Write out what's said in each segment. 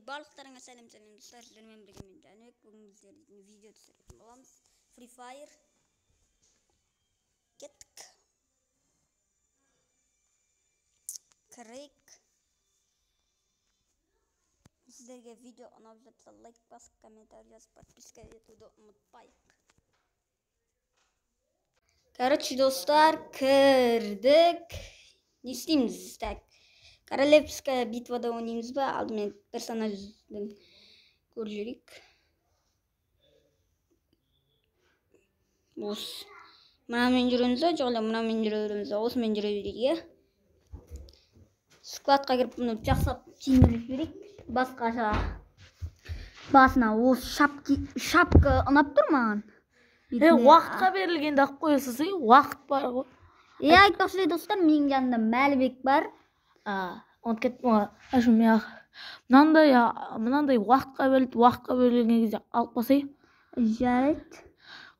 Барлықтарыңа сәлем достар, сіздермен бірге мен Жәнібек. Бүгін біздердің видео түсіретін боламыз. Free Fire. Кеттік. Кірейік. Сіздерге видео ұнап жатса лайк басып, комментарий жазып, подписка етуді ұмытпайық. Короче, достар, кірдік. Не істейміз? Так. Королевская битвада ойнаймыз ба? Алдымен персонаждың көріп жүрейік. Осы. Мұнамен жүреміз ба? Жоқ, мұнамен жүреміз ба? Осымен жүре берейік. Складқа кіріп бұны жақсылап киіндіріп жіберейік. Басқаша басына осы шапка ұнап тұр маған. Уақытқа берілгенде ақ қойсыз, уақыт бар ғой. Айтпақшы достар, менің жанымда Мәлібек бар. Он кеттім ғой. Мынандай уақытқа берілген кезде алып басай. Жарайды.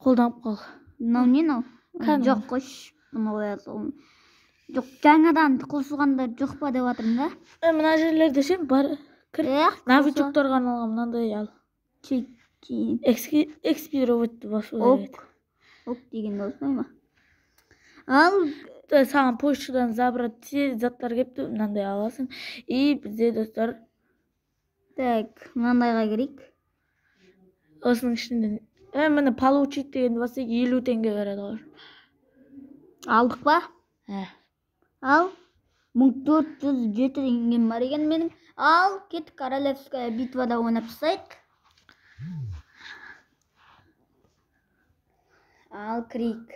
Қолданып қал. Мынау не мынау? Жоқ, қойш. Бұны қоя салым. Жоқ, жаңадан қосылғандар жоқ па деп жатырмын да. Мына жерлерде сен бар кір. Новичоктарға арналған мынандай ал. Экспировать басу керек. Ок деген болмай ма? Ал саған почтадан забрать заттар кепті, мынандай аласың. И бізде достар. Так, мынандайға керейік. Осының ішінде. Мені получить деген басы 50 теңге береді ғой. Алдық ба? Ал 1407 теңгем бар екен менің. Ал кет Королевская битвада ойнап тастайық. Ал кірейік.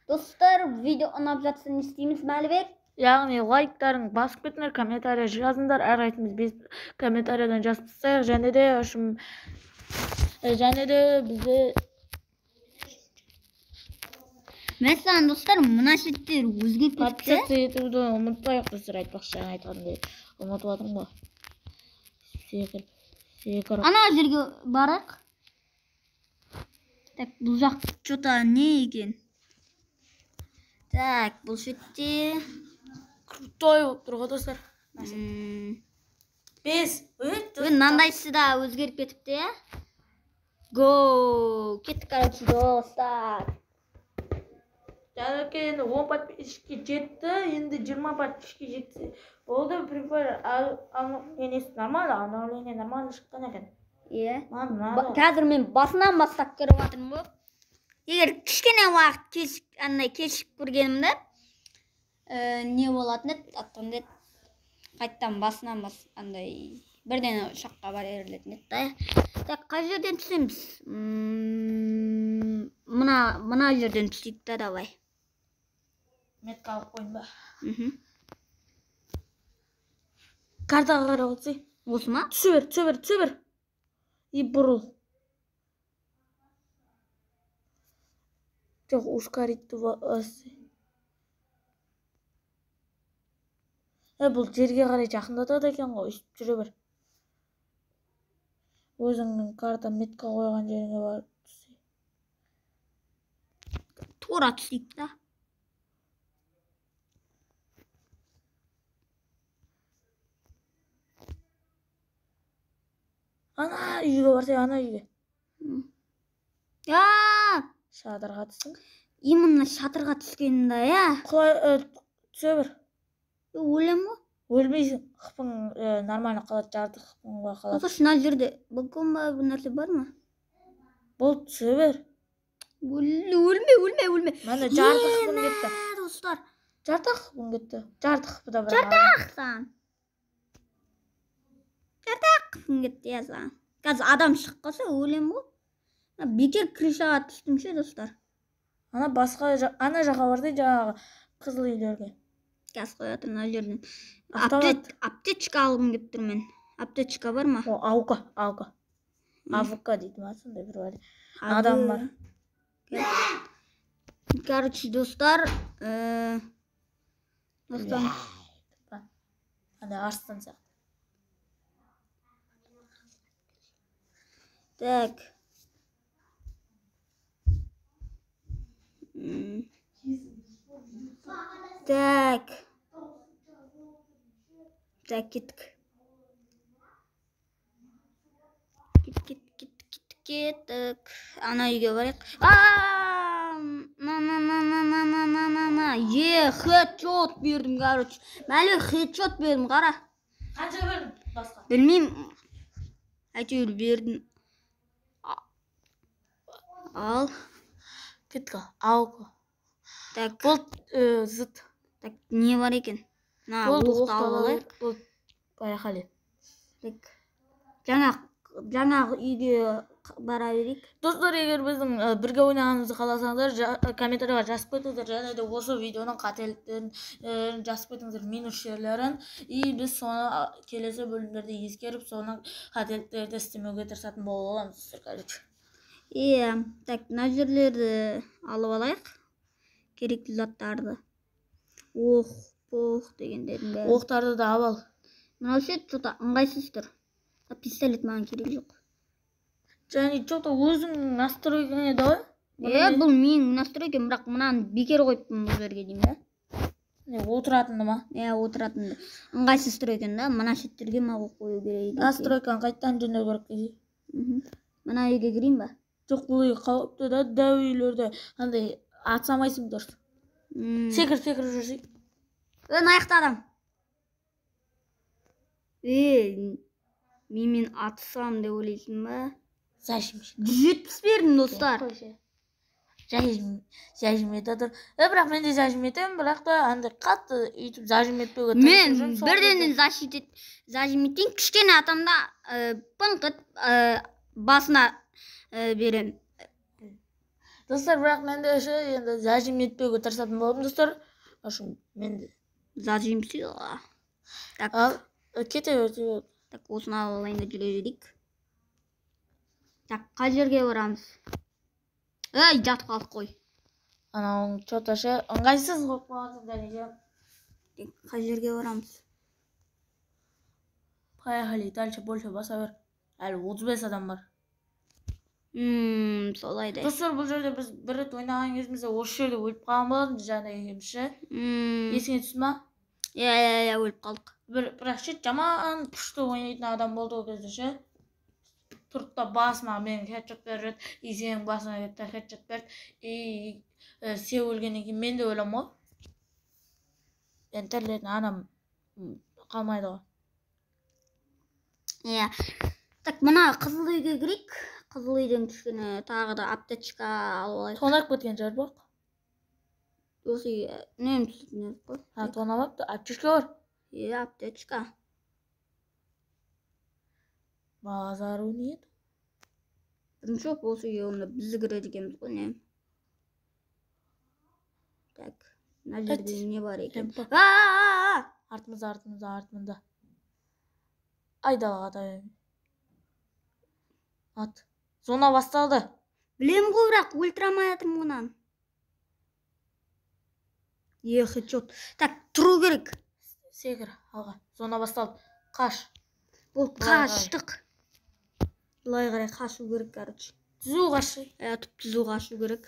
Достар, видео ұнап жатса не істейміз, Мәлібек? Яғни лайктарын басып кетіңдер, комментария жазыңдар. Әрқайсымыз 5 комментариядан жазып тастайық. Және де бізде Мәселен, достар, мына шеттер өзгеріп кетті. Подписаться етуді ұмытпайық, достар, айтпақшы айтқандай. Ұмытып жатырмын ғой. Секір. Ана жерге барайық. Так, бұл жақ что-то не екен? Так, бұл шетте крутой болып тұр ғой, достар. 5. Мынандайсы да өзгеріп кетіпті, иә? Гоу! Кеттік, короче, достар. Жәнібек енді 10 подписчикке жетті, енді 20 подписчикке жетті. Болды, Free Fire обновление нормально шыққан екен. Иә. Қазір мен басынан бастап көріп жатырмын ғой. Егер кішкене уақыт кешіп көргенімді не болатын еді, аттанды еді. Қайттан басынан андай бірден ұшаққа бар ерілетін еді. Так, қай жерден түсеміз? Мына жерден түсейік та, давай. Метка алып қойын ба? Картаға қарап отырсай. Осы ма? Түсе бер. И бұрыл. Жоқ, ускоритті басы. Бұл жерге қарай жақындатады екен ғой, үстіп жүре бер. Өзіңнің карта метка қойған жеріңе барып түсе. Тура түсейік та. Ана үйге барсай, ана үйге. Шатырға түстің? Именно шатырға түскенінде, иә? Түсе бер. Өлем ғой? Өлмейсің. Қыпың нормально қалады, жарты қыпыңға қалады. Оқы, шына жерде балкон ба, бір нәрсе бар ма? Бол, түсе бер. Өлме. Мәні жарты қыпың кетті. Достар. Жарты қыпың кетті. Жарты қыпы да бір. Жарты қыпың кетті, язан. Қазір адам шығып қалса, өлем ғой? Бекер крышаға түстім ше, достар. Ана жаққа барды, жаңағы қызыл үйлерге. Газ қоятын ана жерден. Аптечка алғым кеп тұр мен. Аптечка бар ма? Аука. Авка дейді ма, сондай бір бар. Адам бар. Короче, достар. Ана арыстан сияқты. Так. Так, кеттік. Кеттік. Ана үйге барайық. Хедшот бердім, короче. Мәлі хедшот бердім, қара. Қанша бердің басқа? Білмеймін. Әйтеуір бердім. Ал. Кетті. Ауқы. Так. Бұл зыт. Так, не бар екен? Оқты алып алайық. Бұл баяқали. Жаңағы үйге бара берейік. Достар, егер біздің бірге ойнағанымызды қаласаңыздар, комментарийға жазып кетіңіздер, және де осы видеоның қателіктерін жазып кетіңіздер, минус жерлерін. И біз соны келесі бөлімдерде ескеріп, соның қателіктерді істемеуге тырысатын боламыз, короче. Так, мына жерлерді алып алайық. Керекті заттарды. Оқ дегендердің бәрі. Оқтарды да алып ал. Мынау ше, что-то ыңғайсыз тұр. Пистолет маған керек жоқ. Және что-то өзің настройкаңа давай. Бұл менің настройкам, бірақ мынаны бекер қойыппын бұл жерге деймін, да? Отыратынды ма? Отыратынды. Ыңғайсыз тұр екен, да? Мына шеттерге мағыл қою керек. Настройканы қайттан жөндеу керек дейді. Мына үйге кірейін ба? Жоқ, бұл үй қауіпті да, дәу үйлерде андай атсамайсың дұрыс. Секір жүрсей. Аяқта адам. Мен атсам деп ойлайсың ба? Зачем? 170 бердім, достар. Зажим етіп. Бірақ мен де зажим етемін, бірақ та андай қатты үйтіп зажим етпеуге мен бірден зажим етейін, кішкене атамда пыңқыт басына берем. Достар, бірақ мен де енді зажим етпеуге тырысатын болдым, достар. Ашын мен де зажим сыйға. Ал кете бер. Так, осыны алайын да жүре берейік. Так, қай жерге барамыз? Жатып қалдық қой. Анауың что-то ше ыңғайсыз қойып қалғансың дәнеге. Қай жерге барамыз? Поехали, дальше больше баса бер. Әлі 35 адам бар. Солай да. Достар, бұл жерде біз бір рет ойнаған кезімізде осы жерде өліп қалған болатын, жаңа екемізше. Есіңе түсті ма? Өліп қалдық. Бірақ ше жаман күшті ойнайтын адам болды ол кезде ше. Тұрып та басыма мен хедшот берді, сенің басына кетті хедшот берді. Сен өлгеннен кейін мен де өлем ғой. Тірілетін адам қалмайды ғой. Так, мына қызыл үйге кірейік. Қызыл үйден кішкене тағы да аптечка алып алайық. Тонап кеткен жер бақ. Осы нем түсетін еді қой. Тонамапты, аптечка бар. Аптечка. Базару нет. Бірінші жоқ, осы үйге онда бізді кіреді екенбіз ғой, не? Так, мына жерде не бар екен? Артымызда. Айдалаға да ат. Зона басталды. Білем ғой, бірақ өлтірамай атырмын мұнан. Хедшот. Так, тұру керек. Секір, алға. Зона басталды. Қаш. Бұл қаштық. Бұлай қарай қашу керек, короче. Түзу қашы. Түзу қашу керек.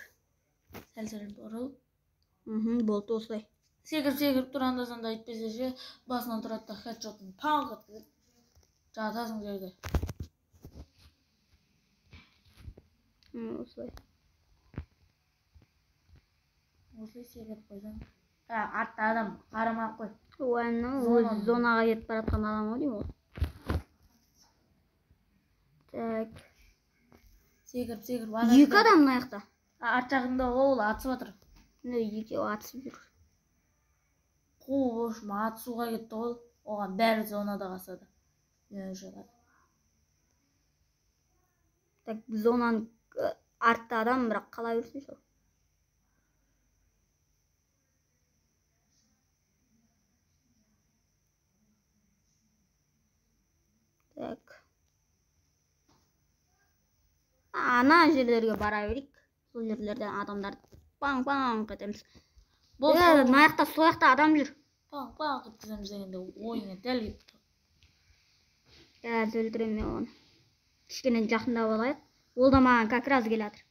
Сәл бұрыл. Болды осылай. Секір тұранда сонда айтпесе ше, басынан тұрады да хедшотын паң қытты. Жатасың жерге. Осылай. Осылай секіріп қойсаң. Артта адам қарамақ қой. Өз зонаға кетіп баратқан адам ғой деймін ғой. Так. Секіріп. Екі адам мына жақта. Арт жағында ол атысып жатыр. Екеуі атысып жүр. Қуып атысуға кетті ғой. Оған бәрі зонада қасады. Так, зонаның артта адам, бірақ қала берсін шо. Так. Ана жерлерге бара берейік. Сол жерлерден адамдарды паң-паң кетеміз. Мына жақта сол жақта адам жүр. Паң-паң кетеміз дегенде ойыңа дәл кетті. Өлтірем мен оны. Кішкене жақындап алайық. Ол да маған как раз келатыр.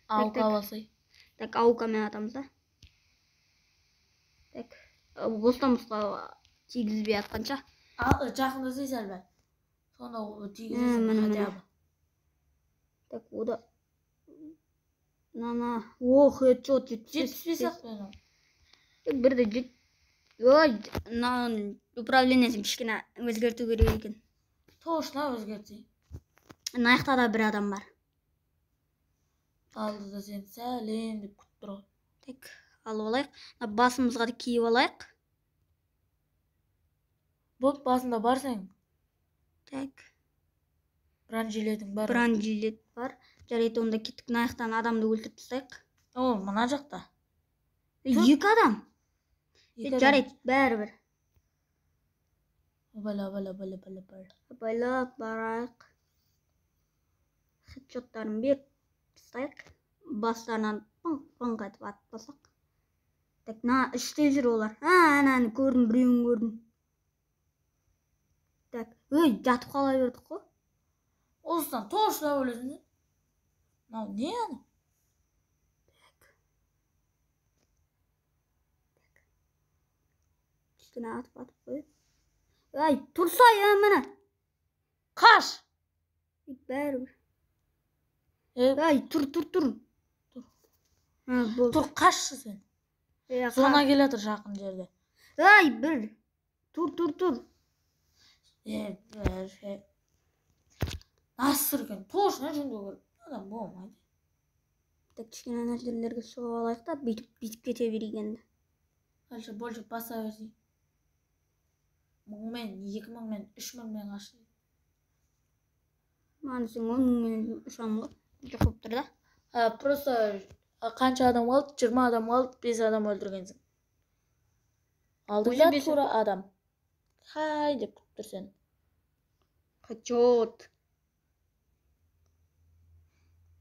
Ауқа басай. Так, ауқамен атамыз да. Так, бостан-босқа тигізбей атқанша. Жақындасай сәл бәл. Sonra тигізесің хотя бы. Так, ода. Нана. О, хедшот 75 ақ қойған. Бірді жет. Ой, управлениесін кішкене өзгерту керек екен. Точно өзгертейін. Аяқта да бір адам бар. Алдыда сен сәлем деп күтіп тұр. Так, алып алайық. Басымызға да киіп алайық. Болды, басында бар сен. Так. Бронжилетің бар. Бронжилет бар. Жарайды, онда кеттік. Аяқтан адамды өлтіріп тастайық. О, мына жақта. Екі адам. Жарайды, бәрібір. Байлап барайық. Хедшоттарын беріп тастайық. Бастарынан пың қайтып атып басақ. Так, іште жүр олар. Ананы көрдім, біреуін көрдім. Так, жатып қала бердік қой. Осыдан точно өлесің. Мынау не аны? Кішкене атып қой. Тұрса міне. Қаш! Бәрібір. Тұр. Тұр, қашшы сен. Зона келетір жақын жерде. Бір. Тұр. Асырген, точно жүнді көріп. Адам болмайды. Так, кішкене нәрселерге шығып алайық та, бүйтіп кете берегенді. Больше баса берсей. 1000-мен, 2000-мен, 3000-мен қашты. Маңызың 10.000-мен ұшамын ғой. Жоқ болып тұр да. Просто қанша адам қалды? 20 адам қалды, 5 адам өлтіргенсің. Алдыңда тура адам. Хай деп күтіп тұр сен. Хедшот.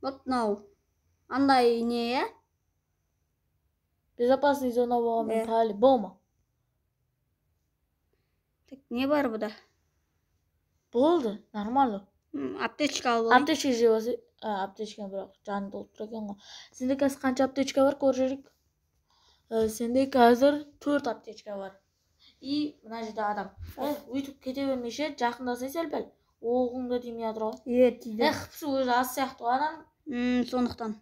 Вот мынау. Андай не, Безопасный зона болғанмен пали болма. Так, не бар бұда? Болды, нормально. Аптечка алып алайын. Аптечка жеп алсай. Аптечка бірақ жаны толып тұр екен ғой. Сенде қазір қанша аптечка бар, көріп жүрейік. Сенде қазір 4 аптечка бар. И мына жерде адам. Өйтіп кете бермейше, жақындасай сәл-пәл. Оғыңды тимей жатыр ғой. Тиді. Қыпсы өзі аз сияқты ғой адам. Сондықтан.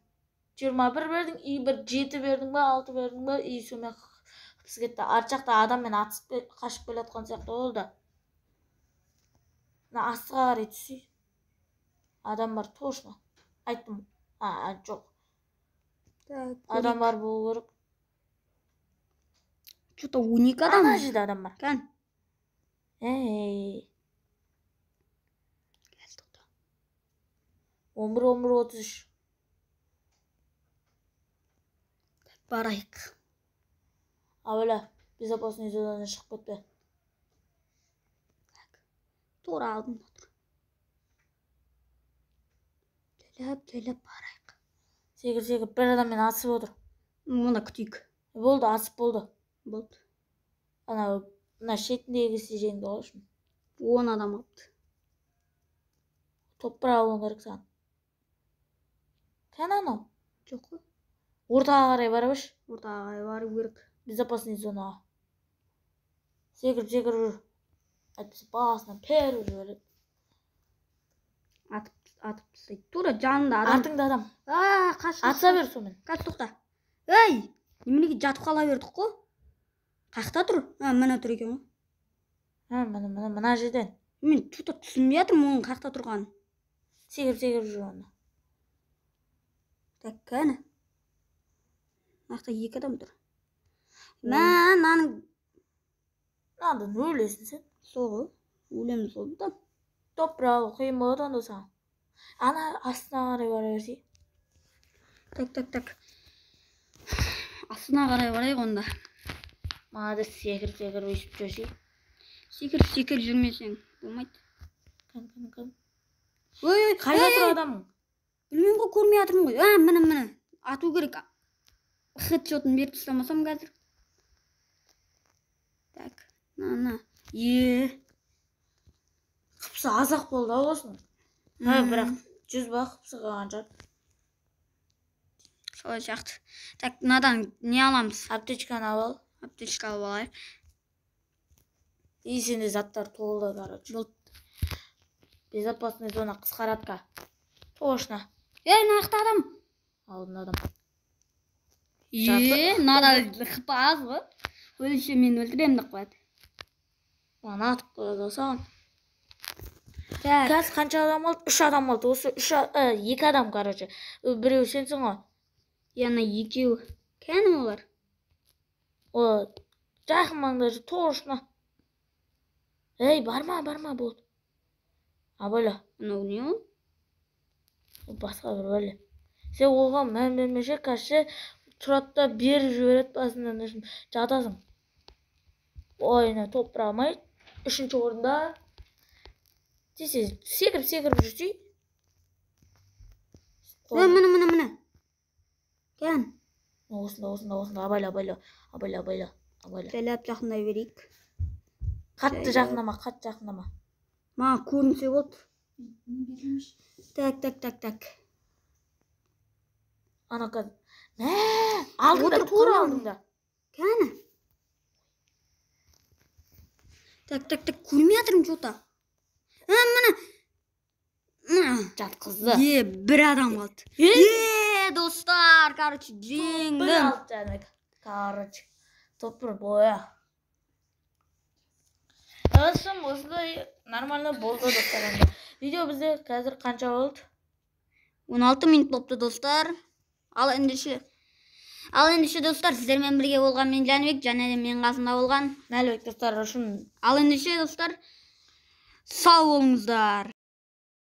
21 бердің, и бір 7 бердің ба, 6 бердің ба, и сомен қыпсы кетті. Арт жақта адаммен атысып қашып келатқан сияқты олда. Мына астыға қарай түсей. Адам бар, точно. Айттым. Жоқ. Адам бар болу керек. Что-то 12 адам. Ана жерде адам бар. Кән. Гәл тоқта. 11-33. Барайық. Абыла, безопасный зонадан шығып кетпе. Тура алдында тұр. Келіп барайық. Секір, бір адаммен асып отыр. Мұны күтейік. Болды, асып болды. Болды. Мына шетіндегі жеңді ғой үшін. 10 адам алыпты. Топ бір алуың керек саған. Кән анау? Жоқ қой. Ортаға қарай барып еш? Ортаға қарай бару керек. Безопасный зонаға. Секір жүр. Әйтпесе басынан пер жүреді. Атып тастайды. Тура жанында адам. Артыңда адам. Қаш. Атса бер сомен. Қаш, тоқта. Неменеге жатып қала бердік қой? Қақта тұр? Мына тұр екен ғой. Мына жерден. Мен что-то түсінбей жатырмын оның қақта тұрғанын. Секір жүр онда. Так, кәні. Мақта 2 адам тұр. Наның. Надан өлесің сен. Сол ғой. Өлеміз ол бұдан. Топ бір алу қиын болады онда саған. Ана астына қарай бара берсей. Так. Астына қарай барайық онда. Мағады секір өйсіп жүрсей. Секір жүрмесең болмайды. Кән. Ой, қайда тұр адамың? Білмеймін ғой, көрмей жатырмын ғой. Міне. Ату керек. Хедшотын беріп тастамасам қазір. Так, на. Қыпсы азақ болды осының. Бірақ 100 ба қыпсы қалған жар. Солай сияқты. Так, мынадан не аламыз? Аптечканы алып. Аптечка алып алайық. И сенде заттар толды, короче. Безопасный зона кыскаратка. Точно. Нақты адам. Алдында адам. Надо қып аз ғой. Өлше мен өлтірем деп қояды. Ана атып қояды саған. Так. Қазір қанша адам алды? 3 адам алды. Осы 2 адам, короче. Біреу сенсің ғой. Яна екеу. Кәні олар? О, жақын маңда точно. Ей, барма болды. Абайла. Мынау не ол? Басқа бір бәле. Сен оған мән бермеше, кәші тұрады да беріп жібереді басынан жатасың. Ойына топырамай, 3-ші орында. Десе, секіріп жүрсей. Мына. Кән. Осында, абайла. Сәлеп жақындай берейік. Қатты жақындама. Ма, көрінсе болды. Так. Ана қыз. Алдыңда, тура алдыңда. Кәні? Так, көрмей атырым жота. Мына. Жат қызды. Бір адам қалды. Достар, короче, жеңдім. Короче, топыр боя. Ағашым, осылай нормально болды достар. Видео бізде қазір қанша болды? 16 минут болыпты достар. Ал ендеше достар, сіздермен бірге болған мен Жәнібек, және де мен қасымда болған Мәлібек достар үшін. Ал ендеше достар, сау болыңыздар.